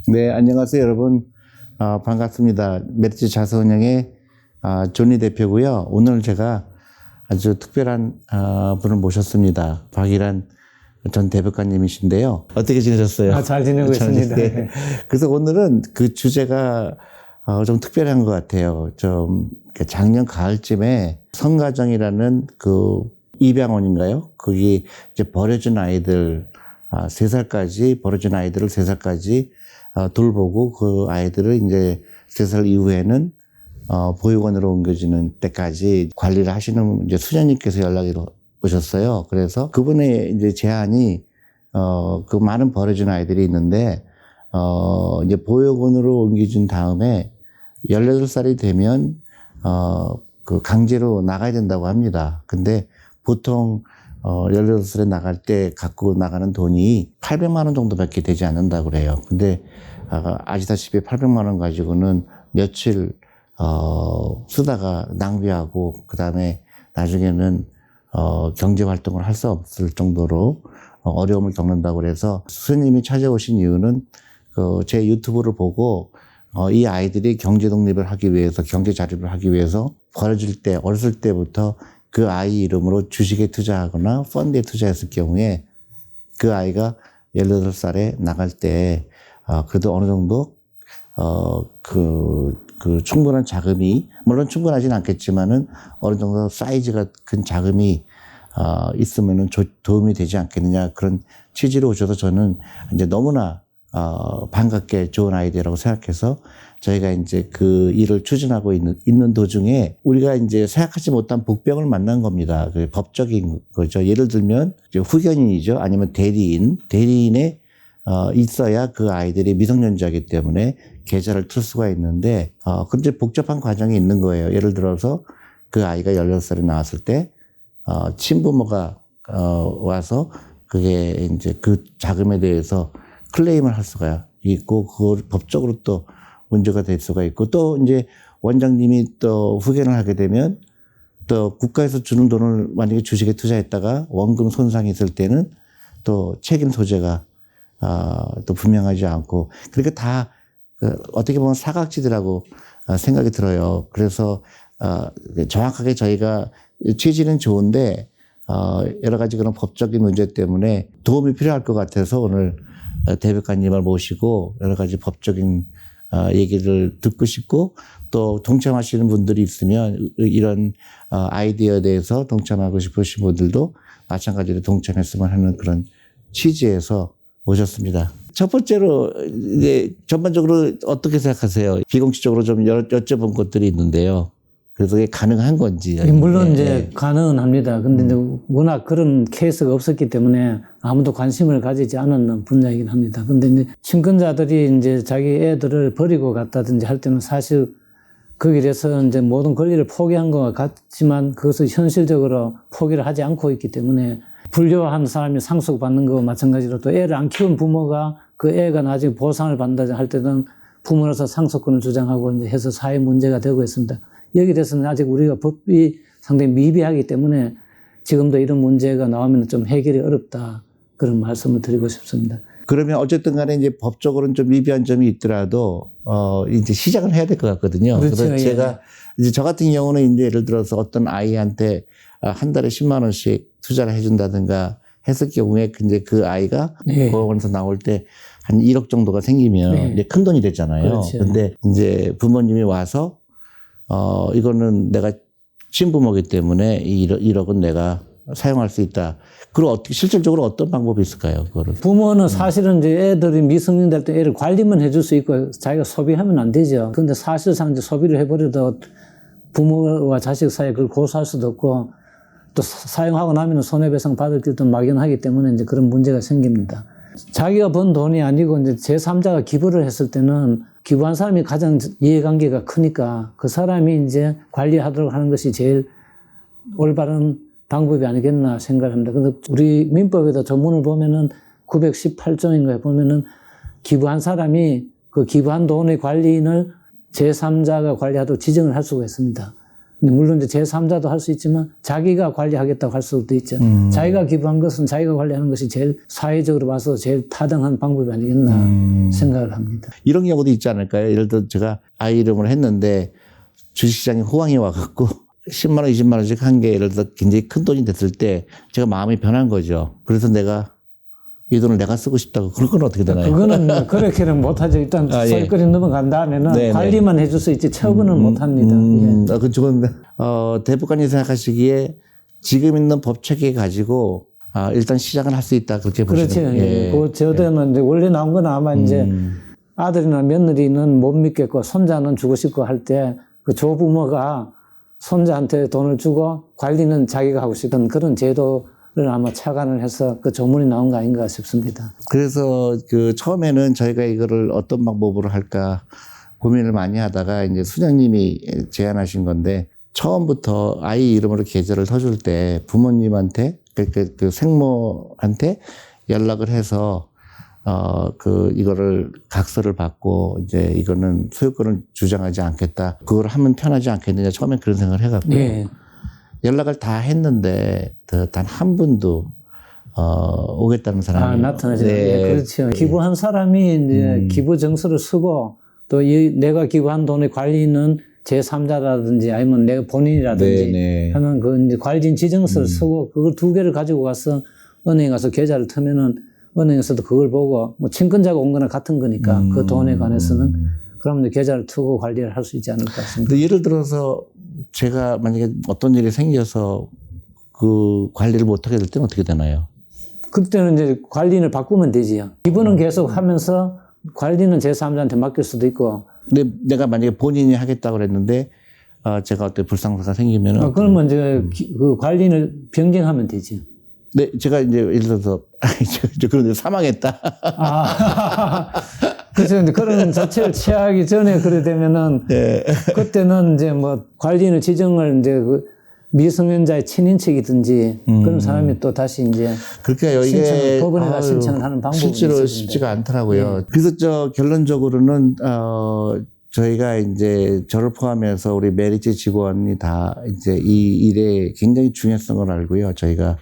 네, 안녕하세요, 여러분. 반갑습니다. 메리츠 자서운영의 존리 대표고요. 오늘 제가 아주 특별한 분을 모셨습니다. 박일환 전 대법관님이신데요. 어떻게 지내셨어요? 잘 지내고 있습니다. 네. 그래서 오늘은 그 주제가 좀 특별한 것 같아요. 좀 작년 가을쯤에 성가정이라는 그 입양원인가요? 거기 이제 버려진 아이들 3살까지 버려진 아이들을 3살까지 돌보고 그 아이들을 이제 3살 이후에는 보육원으로 옮겨지는 때까지 관리를 하시는 이제 수녀님께서 연락이 오셨어요. 그래서 그분의 이제 제안이 그 많은 버려진 아이들이 있는데 이제 보육원으로 옮겨진 다음에 18살이 되면 그 강제로 나가야 된다고 합니다. 근데 보통 18살에 나갈 때 갖고 나가는 돈이 800만 원 정도밖에 되지 않는다고 그래요. 근데 아시다시피 800만 원 가지고는 며칠 쓰다가 낭비하고 그다음에 나중에는 경제 활동을 할 수 없을 정도로 어려움을 겪는다고 그래서 스님이 찾아오신 이유는 제 유튜브를 보고 이 아이들이 경제 독립을 하기 위해서 경제 자립을 하기 위해서 버려질 때 어렸을 때부터 그 아이 이름으로 주식에 투자하거나 펀드에 투자했을 경우에 그 아이가 18살에 나갈 때 그래도 어느 정도 그 충분한 자금이 물론 충분하진 않겠지만은 어느 정도 사이즈가 큰 자금이 있으면은 도움이 되지 않겠느냐 그런 취지로 오셔서 저는 이제 너무나 반갑게 좋은 아이디어라고 생각해서 저희가 이제 그 일을 추진하고 있는 도중에 우리가 이제 생각하지 못한 복병을 만난 겁니다. 그 법적인 거죠. 예를 들면 이제 후견인이죠. 아니면 대리인에 있어야 그 아이들이 미성년자이기 때문에 계좌를 틀 수가 있는데 근데 복잡한 과정이 있는 거예요. 예를 들어서 그 아이가 18살이 나왔을 때 친부모가 와서 그게 이제 그 자금에 대해서 클레임을 할 수가 있고 그걸 법적으로 또 문제가 될 수가 있고 또 이제 원장님이 또 후견을 하게 되면 또 국가에서 주는 돈을 만약에 주식에 투자했다가 원금 손상이 있을 때는 또 책임 소재가 또 분명하지 않고 그러니까 다 어떻게 보면 사각지대라고 생각이 들어요. 그래서 정확하게 저희가 취지는 좋은데 여러 가지 그런 법적인 문제 때문에 도움이 필요할 것 같아서 오늘 대법관님을 모시고 여러 가지 법적인 얘기를 듣고 싶고 또 동참하시는 분들이 있으면 이런 아이디어에 대해서 동참하고 싶으신 분들도 마찬가지로 동참했으면 하는 그런 취지에서 모셨습니다. 첫 번째로 이제 전반적으로 어떻게 생각하세요? 비공식적으로 좀 여쭤본 것들이 있는데요. 그래서 이게 가능한 건지. 물론 이제 가능은 합니다. 근데 이제 워낙 그런 케이스가 없었기 때문에 아무도 관심을 가지지 않았는 분야이긴 합니다. 근데 이제 친권자들이 이제 자기 애들을 버리고 갔다든지 할 때는 사실 그 길에서 이제 모든 권리를 포기한 것 같지만 그것을 현실적으로 포기를 하지 않고 있기 때문에 불효한 사람이 상속받는 거와 마찬가지로 또 애를 안 키운 부모가 그 애가 나중에 보상을 받는다 할 때는 부모로서 상속권을 주장하고 이제 해서 사회 문제가 되고 있습니다. 여기에 대해서는 아직 우리가 법이 상당히 미비하기 때문에 지금도 이런 문제가 나오면 좀 해결이 어렵다. 그런 말씀을 드리고 싶습니다. 그러면 어쨌든 간에 이제 법적으로는 좀 미비한 점이 있더라도, 이제 시작을 해야 될 것 같거든요. 그렇죠. 그래서 제가 이제 저 같은 경우는 이제 예를 들어서 어떤 아이한테 한 달에 10만 원씩 투자를 해준다든가 했을 경우에 이제 그 아이가 보육원에서 나올 때 한 1억 정도가 생기면 이제 큰 돈이 됐잖아요. 그렇죠. 근데 이제 부모님이 와서 이거는 내가 친부모이기 때문에 이 1억은 내가 사용할 수 있다. 그리고 어떻게 실질적으로 어떤 방법이 있을까요? 그거를 부모는 사실은 이제 애들이 미성년 될 때 애를 관리만 해줄 수 있고 자기가 소비하면 안 되죠. 그런데 사실상 이제 소비를 해버려도 부모와 자식 사이에 그걸 고소할 수도 없고 또 사용하고 나면 손해배상 받을 길도 막연하기 때문에 이제 그런 문제가 생깁니다. 자기가 번 돈이 아니고 이제 제3자가 기부를 했을 때는 기부한 사람이 가장 이해관계가 크니까 그 사람이 이제 관리하도록 하는 것이 제일 올바른 방법이 아니겠나 생각을 합니다. 그래서 우리 민법에도 조문을 보면은 918조인가에 보면은 기부한 사람이 그 기부한 돈의 관리인을 제3자가 관리하도록 지정을 할 수가 있습니다. 물론 이제 제3자도 할 수 있지만 자기가 관리하겠다고 할 수도 있잖아요. 자기가 기부한 것은 자기가 관리하는 것이 제일 사회적으로 봐서 제일 타당한 방법이 아니겠나 생각을 합니다. 이런 경우도 있지 않을까요? 예를 들어 제가 아이 이름을 했는데 주식시장에 호황이 와갖고 10만 원, 20만 원씩 한 게 예를 들어 굉장히 큰 돈이 됐을 때 제가 마음이 변한 거죠. 그래서 내가 이 돈을 내가 쓰고 싶다고. 그런 건 어떻게 되나요? 그거는 그렇게는 못하죠. 일단 아, 예. 소유권이 넘어간 다음에는 네, 관리만 해줄 수 있지 처분은 못합니다. 예. 그건 대법관이 생각하시기에 지금 있는 법 체계 가지고 일단 시작은 할 수 있다 그렇게 그렇죠. 보시는. 예. 그 저도는 이제 원래 나온 건 아마 이제 아들이나 며느리는 못 믿겠고 손자는 주고 싶고 할 때 그 조부모가 손자한테 돈을 주고 관리는 자기가 하고 싶은 그런 제도를 아마 착안을 해서 그 조문이 나온 거 아닌가 싶습니다. 그래서 그 처음에는 저희가 이거를 어떤 방법으로 할까 고민을 많이 하다가 이제 수장님이 제안하신 건데 처음부터 아이 이름으로 계좌를 서줄 때 부모님한테 그 생모한테 연락을 해서 이거를 각서를 받고 이제 이거는 소유권을 주장하지 않겠다. 그걸 하면 편하지 않겠느냐. 처음엔 그런 생각을 해갖고요. 예. 연락을 다 했는데 단 한 분도 오겠다는 사람이 나타나지. 네. 예, 그렇죠. 기부한 사람이 이제 기부 정서를 쓰고 또 내가 기부한 돈의 관리는 제3자라든지 아니면 내가 본인이라든지 네. 하는 그 이제 관리인 지정서를 쓰고 그걸 2개를 가지고 가서 은행에 가서 계좌를 터면은 은행에서도 그걸 보고 뭐 친권자가 온 거나 같은 거니까 그 돈에 관해서는 그럼 이제 계좌를 투고 관리를 할 수 있지 않을까 싶습니다. 근데 예를 들어서 제가 만약에 어떤 일이 생겨서 그 관리를 못하게 될 때는 어떻게 되나요? 그때는 이제 관리인을 바꾸면 되지요. 기부는 계속 하면서 관리는 제3자한테 맡길 수도 있고. 근데 내가 만약에 본인이 하겠다고 그랬는데 제가 어떤 불상사가 생기면은 그러면 이제 그 관리인을 변경하면 되지. 네, 제가 이제 예를 들어서 그런데 사망했다. 그래서 이제 그런 조치를 취하기 전에 그래 되면은 네. 그때는 이제 뭐 관리인을 지정을 이제 그 미성년자의 친인척이든지 그런 사람이 또 다시 이제 그러니까 이게 법원에 가 신청을 하는 방법이 실제로 있었는데. 쉽지가 않더라고요. 예. 그래서 결론적으로는 저희가 이제 저를 포함해서 우리 메리츠 직원이 다 이제 이 일의 굉장히 중요성을 알고요. 저희가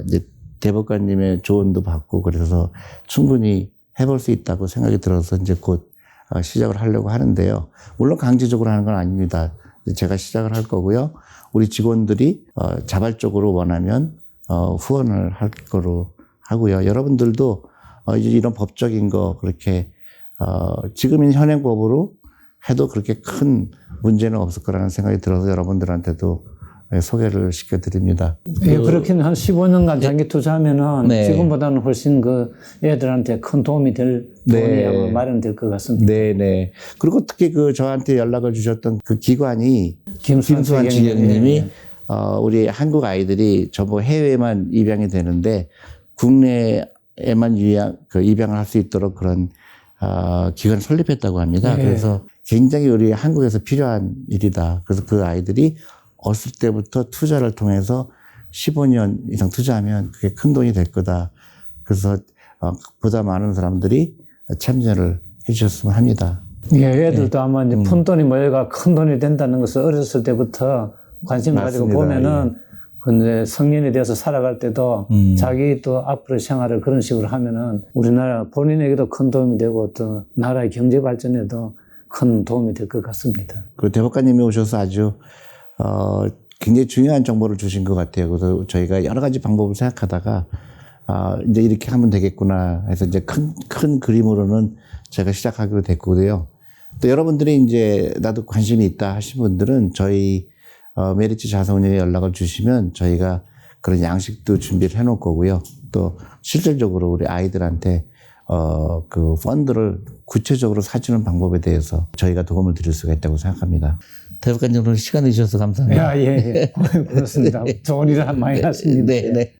이제 대법관님의 조언도 받고 그래서 충분히 해볼 수 있다고 생각이 들어서 이제 곧 시작을 하려고 하는데요. 물론 강제적으로 하는 건 아닙니다. 제가 시작을 할 거고요. 우리 직원들이 자발적으로 원하면 후원을 할 거로 하고요. 여러분들도 이제 이런 법적인 거 그렇게 지금 있는 현행법으로 해도 그렇게 큰 문제는 없을 거라는 생각이 들어서 여러분들한테도 소개를 시켜드립니다. 예, 그렇게는 한 15년간 장기 투자하면은 네. 지금보다는 훨씬 그 애들한테 큰 도움이 될 돈이 아마 마련될 것 같습니다. 네네. 그리고 특히 그 저한테 연락을 주셨던 그 기관이 김수환 주경님이 예. 우리 한국 아이들이 전부 해외에만 입양이 되는데 국내에만 입양을 할 수 있도록 그런 기관을 설립했다고 합니다. 예. 그래서 굉장히 우리 한국에서 필요한 일이다. 그래서 그 아이들이 어렸을 때부터 투자를 통해서 15년 이상 투자하면 그게 큰 돈이 될 거다. 그래서 보다 많은 사람들이 참여를 해주셨으면 합니다. 예, 애들도 아마 이제 푼돈이 모여가 큰 돈이 된다는 것을 어렸을 때부터 관심을 가지고 맞습니다. 보면은 근데 성인이 돼서 살아갈 때도 자기 또 앞으로 생활을 그런 식으로 하면은 우리나라 본인에게도 큰 도움이 되고 또 나라의 경제 발전에도 큰 도움이 될 것 같습니다. 그 대법관님이 오셔서 아주 굉장히 중요한 정보를 주신 것 같아요. 그래서 저희가 여러 가지 방법을 생각하다가 이제 이렇게 하면 되겠구나 해서 이제 큰 그림으로는 제가 시작하기로 됐고요. 또 여러분들이 이제 나도 관심이 있다 하신 분들은 저희 메리츠 자산운용에 연락을 주시면 저희가 그런 양식도 준비를 해놓을 거고요. 또 실질적으로 우리 아이들한테 그 펀드를 구체적으로 사주는 방법에 대해서 저희가 도움을 드릴 수가 있다고 생각합니다. 대법관님 오늘 시간 내주셔서 감사합니다. 예. 그렇습니다. 좋은 일을 많이 하십니다. 네.